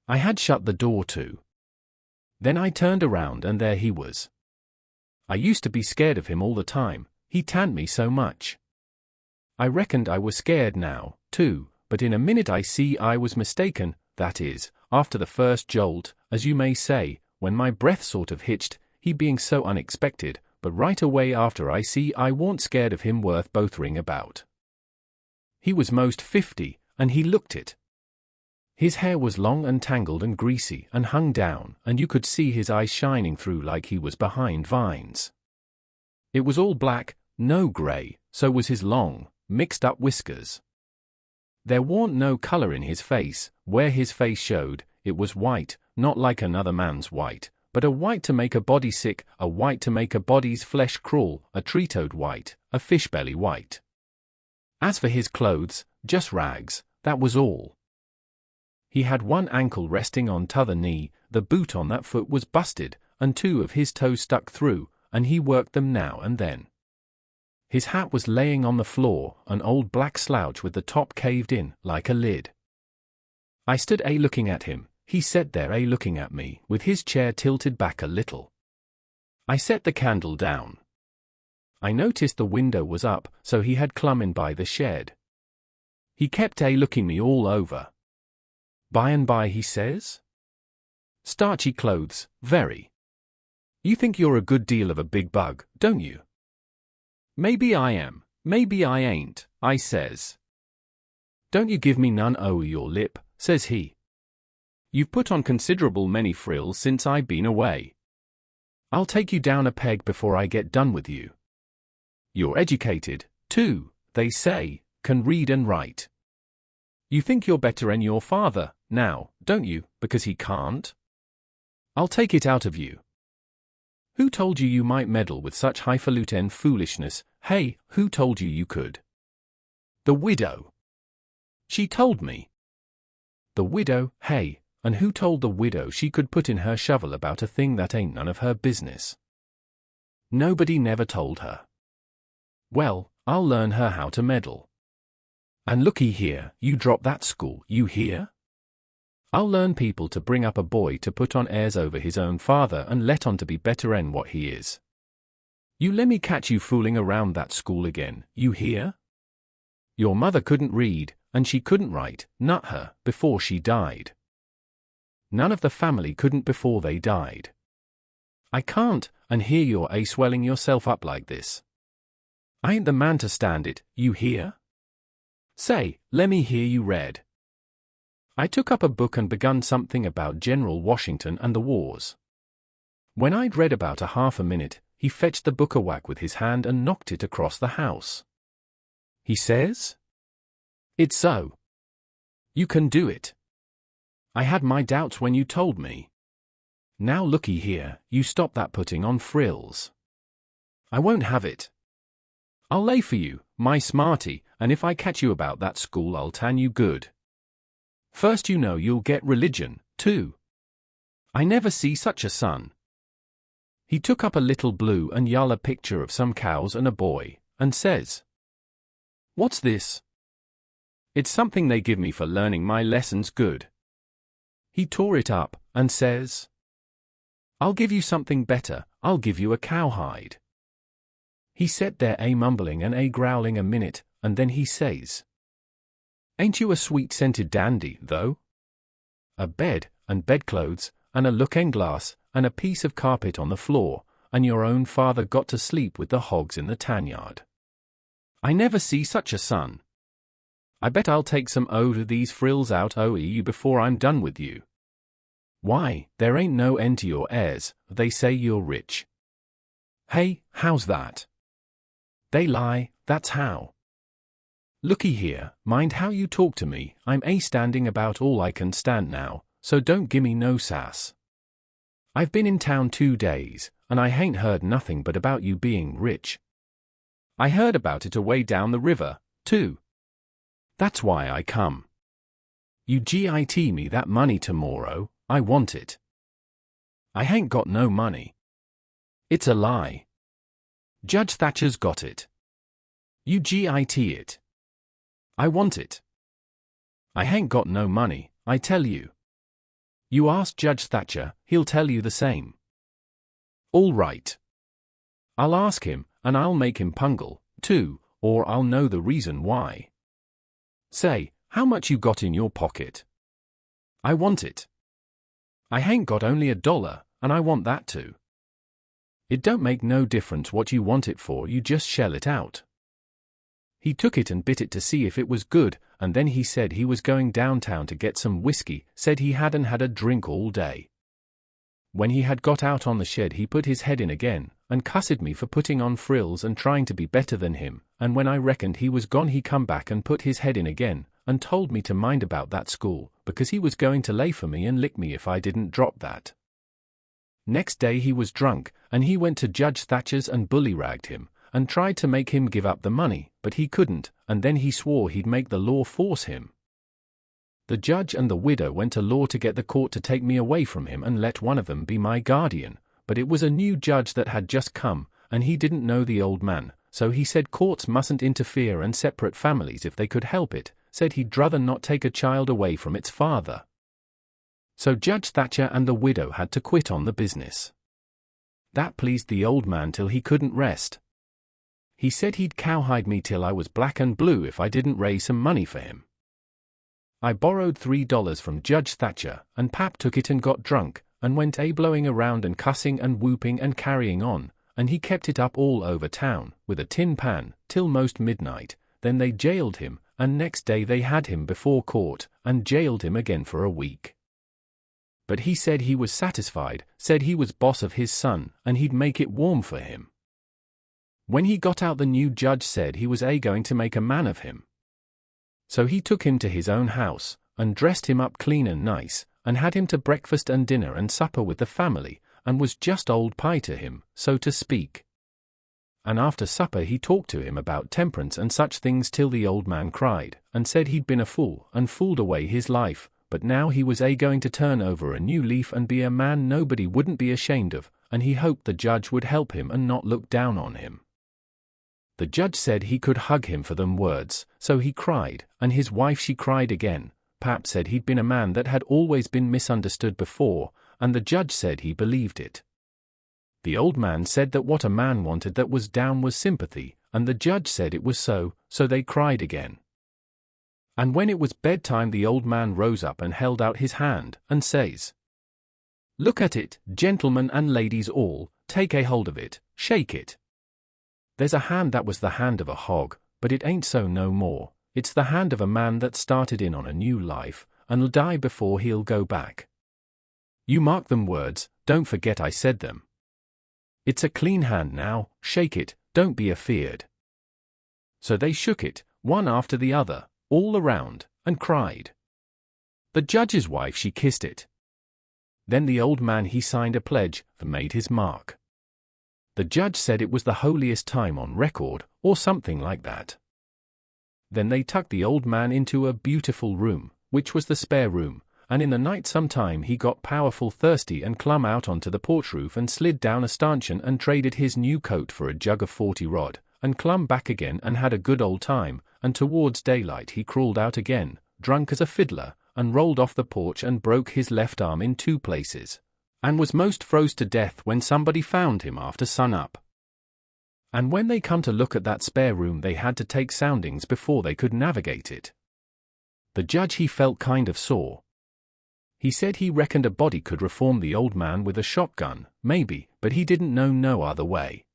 I had shut the door too. Then I turned around and there he was. I used to be scared of him all the time, he tanned me so much. I reckoned I was scared now, too, but in a minute I see I was mistaken, that is, after the first jolt, as you may say, when my breath sort of hitched, he being so unexpected, but right away after I see I warn't scared of him worth bothering about. He was most 50, and he looked it. His hair was long and tangled and greasy and hung down, and you could see his eyes shining through like he was behind vines. It was all black, no grey, so was his long, mixed-up whiskers. There warn't no colour in his face, where his face showed, it was white, not like another man's white, but a white to make a body sick, a white to make a body's flesh crawl, a tree-toad white, a fish-belly white. As for his clothes, just rags, that was all. He had one ankle resting on t'other knee, the boot on that foot was busted, and 2 of his toes stuck through, and he worked them now and then. His hat was laying on the floor, an old black slouch with the top caved in, like a lid. I stood looking at him, he sat there looking at me, with his chair tilted back a little. I set the candle down. I noticed the window was up, so he had clumb in by the shed. He kept looking me all over. By and by he says, "Starchy clothes, very. You think you're a good deal of a big bug, don't you?" "Maybe I am, maybe I ain't," I says. "Don't you give me none o' your lip," says he. "You've put on considerable many frills since I been away. I'll take you down a peg before I get done with you. You're educated, too, they say, can read and write. You think you're better'n your father, now, don't you, because he can't? I'll take it out of you. Who told you you might meddle with such highfalutin foolishness? Hey, who told you you could?" "The widow. She told me." "The widow, hey, and who told the widow she could put in her shovel about a thing that ain't none of her business?" "Nobody never told her." "Well, I'll learn her how to meddle. And looky here, you drop that school, you hear? I'll learn people to bring up a boy to put on airs over his own father and let on to be better'n what he is. You lemme catch you fooling around that school again, you hear? Your mother couldn't read, and she couldn't write, nut her, before she died. None of the family couldn't before they died. I can't, and here you're swelling yourself up like this. I ain't the man to stand it, you hear? Say, lemme hear you read." I took up a book and begun something about General Washington and the wars. When I'd read about a half a minute, he fetched the book a whack with his hand and knocked it across the house. He says, "It's so. You can do it. I had my doubts when you told me. Now looky here, you stop that putting on frills. I won't have it. I'll lay for you, my smarty, and if I catch you about that school I'll tan you good. First you know you'll get religion, too. I never see such a son." He took up a little blue and yellow picture of some cows and a boy, and says, "What's this?" "It's something they give me for learning my lessons good." He tore it up, and says, "I'll give you something better, I'll give you a cowhide." He sat there mumbling and growling a minute, and then he says, "Ain't you a sweet-scented dandy, though? A bed, and bedclothes, and a looking-glass, and a piece of carpet on the floor, and your own father got to sleep with the hogs in the tan-yard. I never see such a son. I bet I'll take some of these frills out o' you before I'm done with you. Why, there ain't no end to your heirs, they say you're rich. Hey, how's that? They lie, that's how. Looky here, mind how you talk to me, I'm standing about all I can stand now, so don't gimme no sass. I've been in town 2 days, and I hain't heard nothing but about you being rich. I heard about it away down the river, too. That's why I come. You git me that money tomorrow, I want it. I hain't got no money. It's a lie. Judge Thatcher's got it. You git it. I want it. I hain't got no money, I tell you. You ask Judge Thatcher, he'll tell you the same. All right. I'll ask him, and I'll make him pungle, too, or I'll know the reason why. Say, how much you got in your pocket? I want it. I hain't got only $1, and I want that too. It don't make no difference what you want it for, you just shell it out. He took it and bit it to see if it was good, and then he said he was going downtown to get some whiskey, said he hadn't had a drink all day. When he had got out on the shed he put his head in again, and cussed me for putting on frills and trying to be better than him, and when I reckoned he was gone he come back and put his head in again, and told me to mind about that school, because he was going to lay for me and lick me if I didn't drop that. Next day he was drunk, and he went to Judge Thatcher's and bully-ragged him, and tried to make him give up the money, but he couldn't, and then he swore he'd make the law force him. The judge and the widow went to law to get the court to take me away from him and let one of them be my guardian, but it was a new judge that had just come, and he didn't know the old man, so he said courts mustn't interfere and separate families if they could help it, said he'd rather not take a child away from its father. So Judge Thatcher and the widow had to quit on the business. That pleased the old man till he couldn't rest. He said he'd cowhide me till I was black and blue if I didn't raise some money for him. I borrowed $3 from Judge Thatcher, and Pap took it and got drunk, and went blowing around and cussing and whooping and carrying on, and he kept it up all over town, with a tin pan, till most midnight. Then they jailed him, and next day they had him before court, and jailed him again for a week. But he said he was satisfied, said he was boss of his son, and he'd make it warm for him. When he got out the new judge said he was going to make a man of him. So he took him to his own house, and dressed him up clean and nice, and had him to breakfast and dinner and supper with the family, and was just old pie to him, so to speak. And after supper he talked to him about temperance and such things till the old man cried, and said he'd been a fool, and fooled away his life, but now he was going to turn over a new leaf and be a man nobody wouldn't be ashamed of, and he hoped the judge would help him and not look down on him. The judge said he could hug him for them words, so he cried, and his wife she cried again. Pap said he'd been a man that had always been misunderstood before, and the judge said he believed it. The old man said that what a man wanted that was down was sympathy, and the judge said it was so they cried again. And when it was bedtime the old man rose up and held out his hand, and says, "Look at it, gentlemen and ladies all, take a hold of it, shake it. There's a hand that was the hand of a hog, but it ain't so no more. It's the hand of a man that started in on a new life, and'll die before he'll go back. You mark them words, don't forget I said them. It's a clean hand now, shake it, don't be afeared." So they shook it, one after the other, all around, and cried. The judge's wife she kissed it. Then the old man he signed a pledge, and made his mark. The judge said it was the holiest time on record, or something like that. Then they tucked the old man into a beautiful room, which was the spare room, and in the night sometime he got powerful thirsty and clumb out onto the porch roof and slid down a stanchion and traded his new coat for a jug of 40 rod, and clumb back again and had a good old time, and towards daylight he crawled out again, drunk as a fiddler, and rolled off the porch and broke his left arm in 2 places. And was most froze to death when somebody found him after sun-up. And when they come to look at that spare room they had to take soundings before they could navigate it. The judge he felt kind of sore. He said he reckoned a body could reform the old man with a shotgun, maybe, but he didn't know no other way.